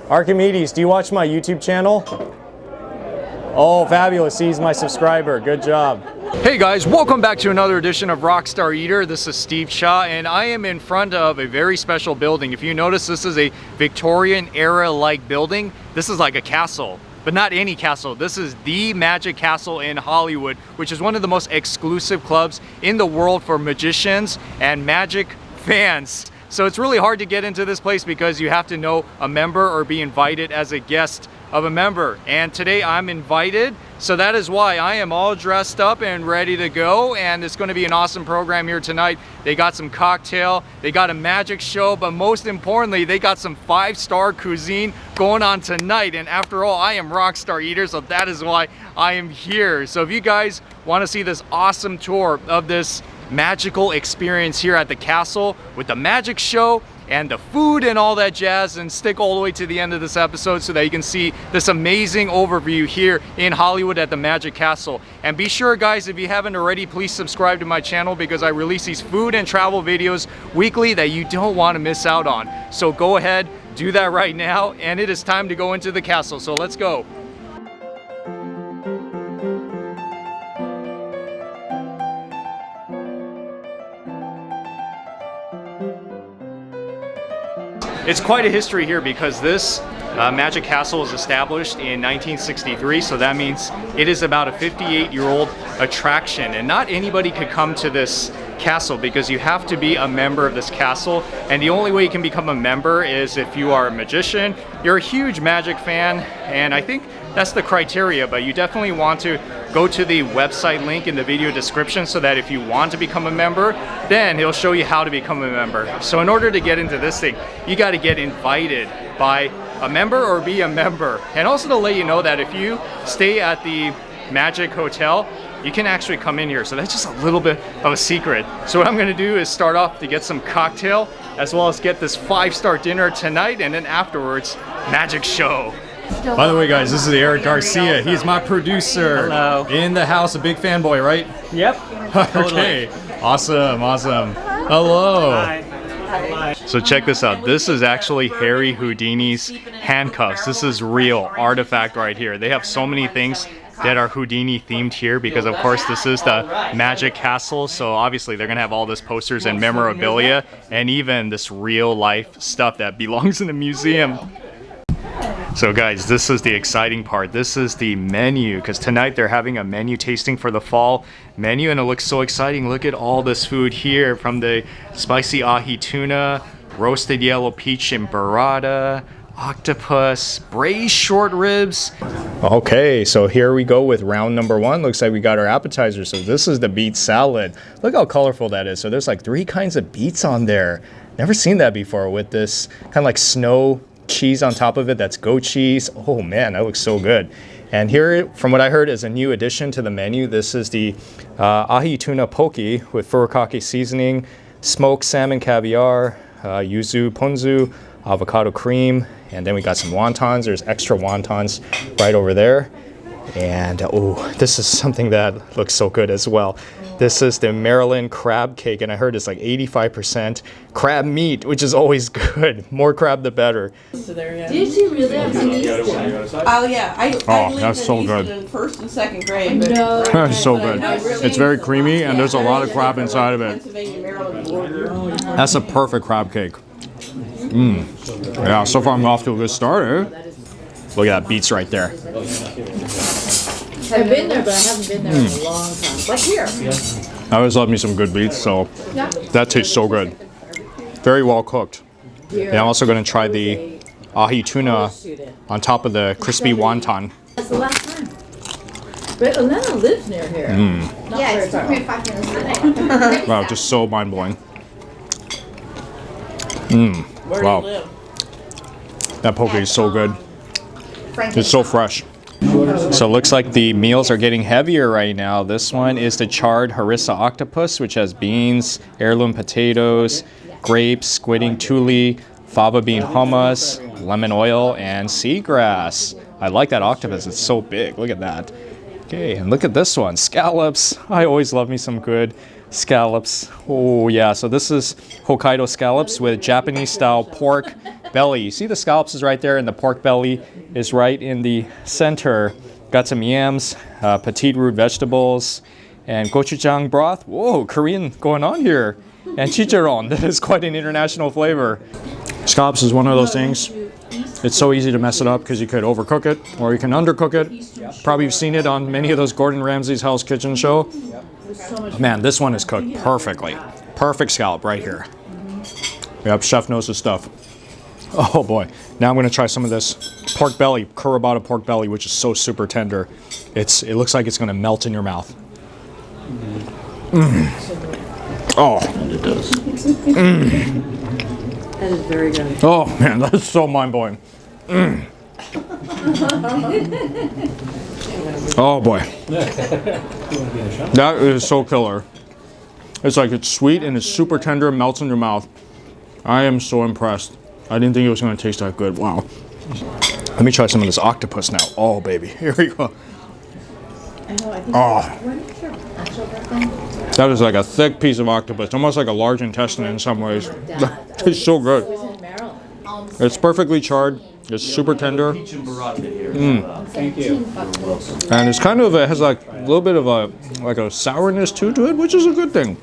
Archimedes, do you watch my YouTube channel? Oh, fabulous. He's my subscriber. Good job. Hey guys, welcome back to another edition of Rockstar Eater. This is Steve Cha, and I am in front of a very special building. If you notice, this is a Victorian-era like building. This is like a castle, but not any castle. This is the Magic Castle in Hollywood, which is one of the most exclusive clubs in the world for magicians and magic fans. So it's really hard to get into this place because you have to know a member or be invited as a guest of a member. And today I'm invited, so that is why I am all dressed up and ready to go, and it's going to be an awesome program here tonight. They got some cocktail, they got a magic show, but most importantly they got some 5-star cuisine going on tonight. And after all, I am Rockstar Eater, so that is why I am here. So if you guys want to see this awesome tour of this magical experience here at the castle with the magic show and the food and all that jazz, and stick all the way to the end of this episode so that you can see this amazing overview here in Hollywood at the Magic Castle. And be sure, guys, if you haven't already, please subscribe to my channel because I release these food and travel videos weekly that you don't want to miss out on. So go ahead, do that right now, and it is time to go into the castle. So let's go. It's quite a history here because this Magic Castle was established in 1963, so that means it is about a 58-year-old attraction, and not anybody could come to this castle because you have to be a member of this castle, and the only way you can become a member is if you are a magician, you're a huge magic fan, and I think that's the criteria. But you definitely want to go to the website link in the video description so that if you want to become a member, then it'll show you how to become a member. So in order to get into this thing, you got to get invited by a member or be a member. And also to let you know that if you stay at the Magic Hotel, you can actually come in here. So that's just a little bit of a secret. So what I'm going to do is start off to get some cocktail as well as get this 5-star dinner tonight, and then afterwards, magic show. By the way, guys, this is Eric Garcia. He's my producer. Hello. In the house, a big fanboy, right? Yep. Okay. Awesome, awesome. Hello. Hi. So check this out. This is actually Harry Houdini's handcuffs. This is real artifact right here. They have so many things that are Houdini themed here because of course this is the Magic Castle, so obviously they're gonna have all this posters and memorabilia and even this real life stuff that belongs in the museum. So guys, this is the exciting part. This is the menu, because tonight they're having a menu tasting for the fall menu, and it looks so exciting. Look at all this food here, from the spicy ahi tuna, roasted yellow peach and burrata, octopus, braised short ribs. Okay, so here we go with round number 1. Looks like we got our appetizer. So this is the beet salad. Look how colorful that is. So there's like 3 kinds of beets on there. Never seen that before, with this kind of like snow cheese on top of it. That's goat cheese. Oh man, that looks so good. And here, from what I heard, is a new addition to the menu. This is the ahi tuna poke with furikake seasoning, smoked salmon caviar, yuzu ponzu, avocado cream, and then we got some wontons. There's extra wontons right over there. And oh, this is something that looks so good as well. This is the Maryland crab cake, and I heard it's like 85% crab meat, which is always good. More crab, the better. Did you really have some Easton? Oh yeah, I that's so good. In 1st and 2nd grade. But That's so good. It's very creamy, and there's a lot of crab inside of it. That's a perfect crab cake. Yeah, so far I'm off to a good start, eh? Look at that, beets right there. I've been there, but I haven't been there in a long time. But here. I always love me some good beets, so that tastes so good. Very well cooked. And I'm also going to try the ahi tuna on top of the crispy wonton. That's the last time. But Elena lives near here. Yeah, it's 5 minutes. Wow, just so mind-blowing. Where Wow. do you live? That poke is so good. It's so fresh. So it looks like the meals are getting heavier right now. This one is the charred harissa octopus, which has beans, heirloom potatoes, grapes, squid ink tuli, fava bean hummus, lemon oil, and seagrass. I like that octopus. It's so big. Look at that. Okay, and look at this one. Scallops. I always love me some good scallops. Oh yeah, so this is Hokkaido scallops with Japanese style pork, belly. You see the scallops is right there, and the pork belly is right in the center. Got some yams, petite root vegetables, and gochujang broth. Whoa, Korean going on here. And chicharron. That is quite an international flavor. Scallops is one of those things. It's so easy to mess it up because you could overcook it or you can undercook it. Probably you've seen it on many of those Gordon Ramsay's Hell's Kitchen show. Man, this one is cooked perfectly. Perfect scallop right here. Yep, chef knows his stuff. Oh boy. Now I'm going to try some of this pork belly, curabata pork belly, which is so super tender. It looks like it's going to melt in your mouth. Oh. It does. That is very good. Oh man, that's so mind-blowing. Oh boy. That is so killer. It's like it's sweet and it's super tender, melts in your mouth. I am so impressed. I didn't think it was going to taste that good. Wow. Let me try some of this octopus now. Oh baby, here we go. Oh. That is like a thick piece of octopus, almost like a large intestine in some ways. It's so good. It's perfectly charred. It's super tender. Thank you. And it's kind of, it has like a little bit of a sourness to it, which is a good thing.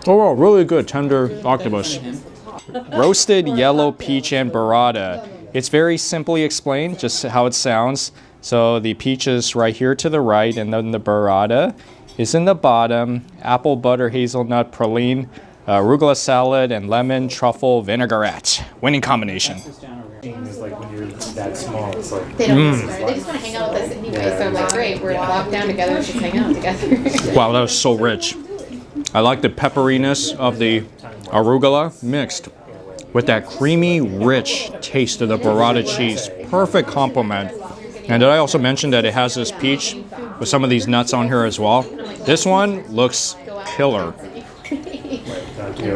Overall, really good, tender octopus. Roasted yellow peach and burrata. It's very simply explained, just how it sounds. So the peach is right here to the right, and then the burrata is in the bottom. Apple butter hazelnut praline, arugula salad, and lemon truffle vinaigrette. Winning combination. It's like when you're that small, it's like They don't they just want to hang out with us anyway, so like, great, we're locked down together, let's just hang out together. Wow, that was so rich. I like the pepperiness of the arugula mixed with that creamy, rich taste of the burrata cheese. Perfect complement. And did I also mention that it has this peach with some of these nuts on here as well? This one looks killer.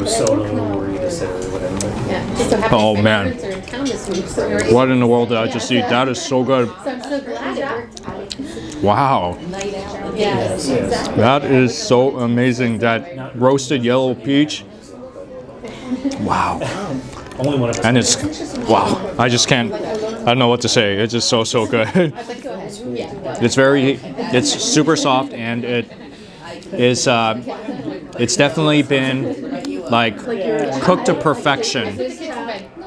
solo or you just say whatever. Yeah, just so happy Oh, my man. parents are in town this week, so we already- What in the world did I just eat? That is so good. So I'm so glad that Wow. yes, exactly. That is so amazing. That roasted yellow peach. Wow. Only one of us. And it's, wow. I just can't, I don't know what to say. It's just so, so good. But go ahead. Yeah. It's super soft, and it is, it's definitely been like cooked to perfection.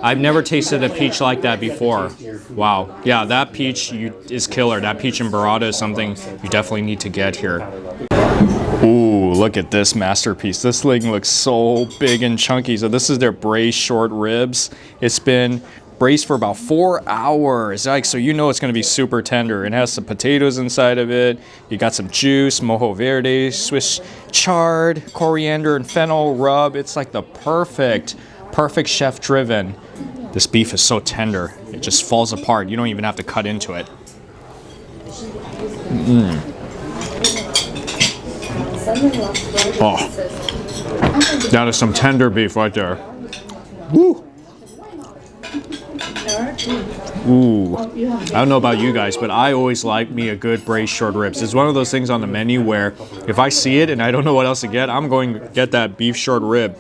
I've never tasted a peach like that before. Wow. Yeah, that peach is killer. That peach and burrata is something you definitely need to get here. Ooh, look at this masterpiece. This thing looks so big and chunky. So this is their braised short ribs. It's been braised for about 4 hours. Like, so you know it's going to be super tender. It has some potatoes inside of it. You got some juice, mojo verde, Swiss chard, coriander, and fennel rub. It's like the perfect chef driven. This beef is so tender. It just falls apart. You don't even have to cut into it. Oh, that is some tender beef right there. Woo! Ooh, I don't know about you guys, but I always like me a good braised short ribs. It's one of those things on the menu where if I see it and I don't know what else to get, I'm going to get that beef short rib.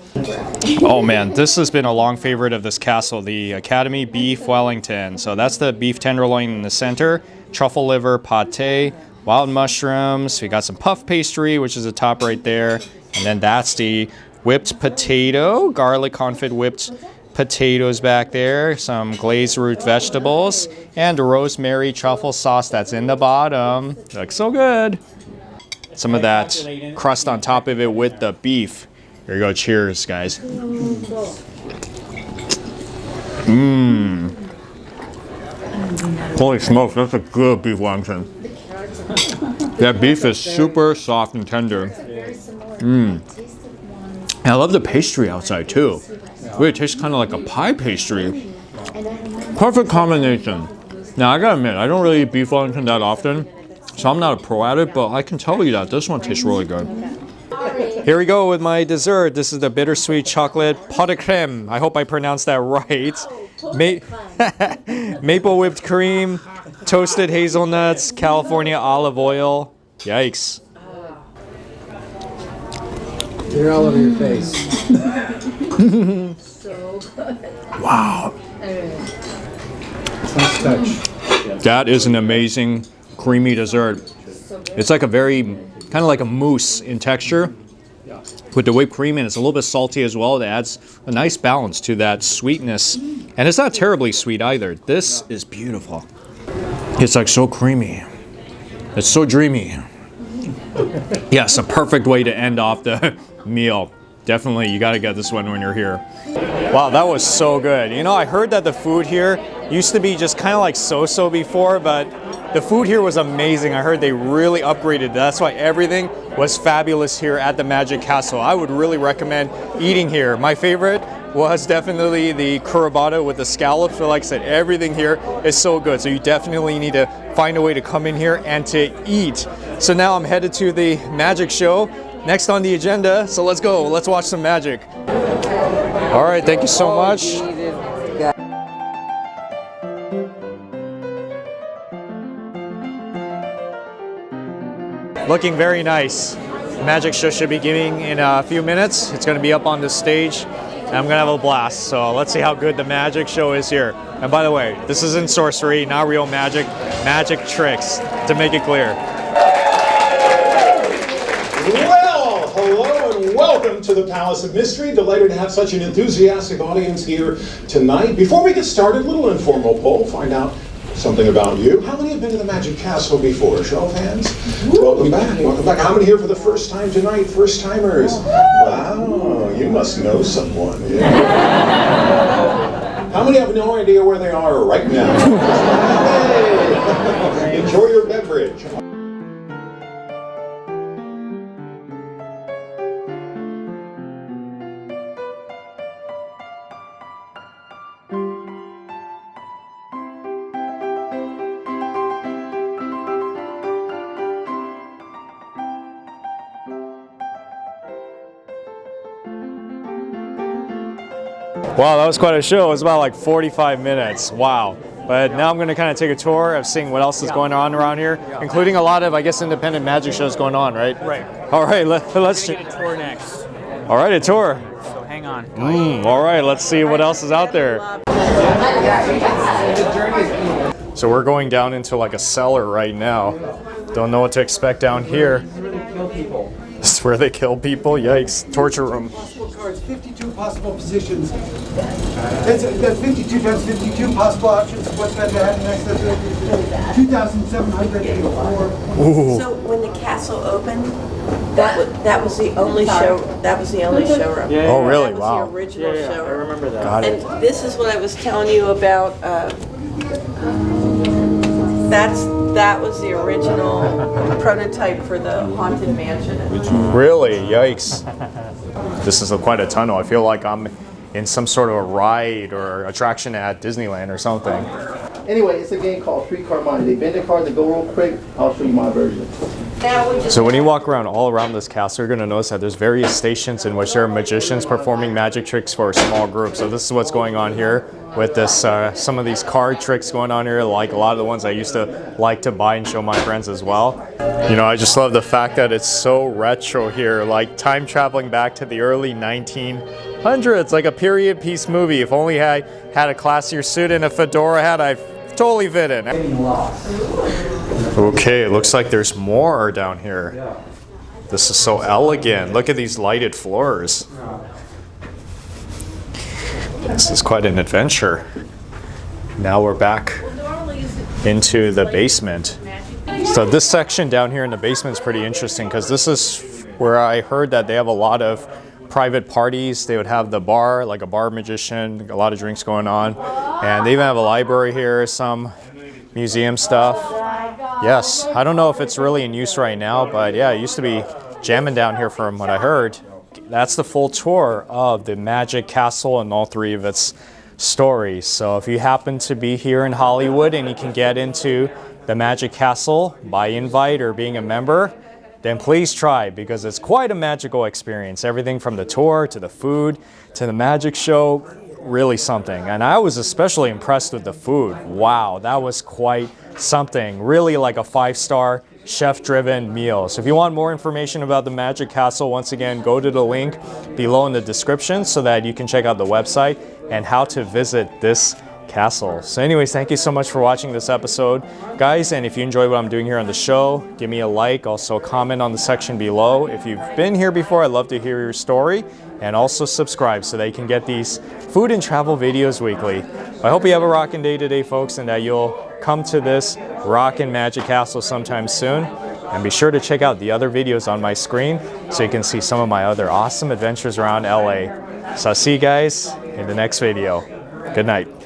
Oh man, this has been a long favorite of this castle, the Academy Beef Wellington. So that's the beef tenderloin in the center, truffle liver, pate, wild mushrooms. We got some puff pastry, which is the top right there. And then that's the whipped potato, garlic confit whipped potatoes back there, some glazed root vegetables, and a rosemary truffle sauce that's in the bottom. Looks so good. Some of that crust on top of it with the beef. Here you go. Cheers, guys. Holy smokes, that's a good beef Wellington. That beef is super soft and tender. And I love the pastry outside too. Really, it tastes kind of like a pie pastry. Perfect combination. Now I gotta admit, I don't really eat beef Wellington that often, so I'm not a pro at it, but I can tell you that this one tastes really good. Here we go with my dessert. This is the bittersweet chocolate pot de crème. I hope I pronounced that right. Maple whipped cream, toasted hazelnuts, California olive oil. Yikes. You're all over your face. Wow. Nice touch. That is an amazing creamy dessert. It's like a very, kind of like a mousse in texture with the whipped cream, and it's a little bit salty as well. That adds a nice balance to that sweetness. And it's not terribly sweet either. This is beautiful. It's like so creamy. It's so dreamy. Yes, a perfect way to end off the meal. Definitely, you gotta get this one when you're here. Wow, that was so good. You know, I heard that the food here used to be just kind of like so-so before, but the food here was amazing. I heard they really upgraded. That's why everything was fabulous here at the Magic Castle. I would really recommend eating here. My favorite was definitely the curabata with the scallops, but like I said, everything here is so good. So you definitely need to find a way to come in here and to eat. So now I'm headed to the magic show. Next on the agenda, so let's go. Let's watch some magic. All right, thank you so much. Looking very nice. The magic show should be beginning in a few minutes. It's going to be up on the stage, and I'm going to have a blast. So let's see how good the magic show is here. And by the way, this isn't sorcery, not real magic, magic tricks, to make it clear. Well, hello and welcome to the Palace of Mystery. Delighted to have such an enthusiastic audience here tonight. Before we get started, a little informal poll, find out something about you. How many have been to the Magic Castle before? Show of hands. Welcome back. Welcome back. How many here for the first time tonight? First timers. Wow, you must know someone. Yeah. How many have no idea where they are right now? Hey. Enjoy your beverage. Wow, that was quite a show. It was about like 45 minutes. Wow. But now I'm going to kind of take a tour of seeing what else is going on around here, including a lot of, I guess, independent magic shows going on, right? Right. All right, let's get a tour next. All right, a tour. So hang on. All right, let's see what else is out there. So we're going down into like a cellar right now. Don't know what to expect down here. This is where they kill people? Yikes. Torture room. 52 possible positions. That's 52 times 52 possible options. What's going to happen next? That's 2,784. So when the castle opened, that was the only show. That was the only showroom. Oh, really? That was Wow. the original showroom. I remember that. Got it. And this is what I was telling you about. That was the original prototype for the Haunted Mansion. Really? Yikes. This is quite a tunnel. I feel like I'm in some sort of a ride or attraction at Disneyland or something. Anyway, it's a game called Three Card Money. They bend the card, they go real quick. I'll show you my version. So when you walk around all around this castle, you're going to notice that there's various stations in which there are magicians performing magic tricks for a small group. So this is what's going on here with this, some of these card tricks going on here, like a lot of the ones I used to like to buy and show my friends as well. You know, I just love the fact that it's so retro here, like time traveling back to the early 1900s, like a period piece movie. If only I had a classier suit and a fedora hat, I'd totally fit in. Okay, it looks like there's more down here. This is so elegant. Look at these lighted floors. This is quite an adventure. Now we're back into the basement. So this section down here in the basement is pretty interesting because this is where I heard that they have a lot of private parties. They would have the bar, like a bar magician, a lot of drinks going on. And they even have a library here, some museum stuff. Yes, I don't know if it's really in use right now, but yeah, it used to be jamming down here from what I heard. That's the full tour of the Magic Castle and all three of its stories. So if you happen to be here in Hollywood and you can get into the Magic Castle by invite or being a member, then please try, because it's quite a magical experience. Everything from the tour to the food to the magic show, really something. And I was especially impressed with the food. Wow, that was quite something. Really like a 5-star chef-driven meal. So if you want more information about the Magic Castle, once again, go to the link below in the description so that you can check out the website and how to visit this castle. So anyways, thank you so much for watching this episode, guys. And if you enjoy what I'm doing here on the show, give me a like. Also comment on the section below. If you've been here before, I'd love to hear your story. And also subscribe so that you can get these food and travel videos weekly. I hope you have a rockin' day today, folks, and that you'll come to this rockin' magic castle sometime soon. And be sure to check out the other videos on my screen so you can see some of my other awesome adventures around LA. So I'll see you guys in the next video. Good night.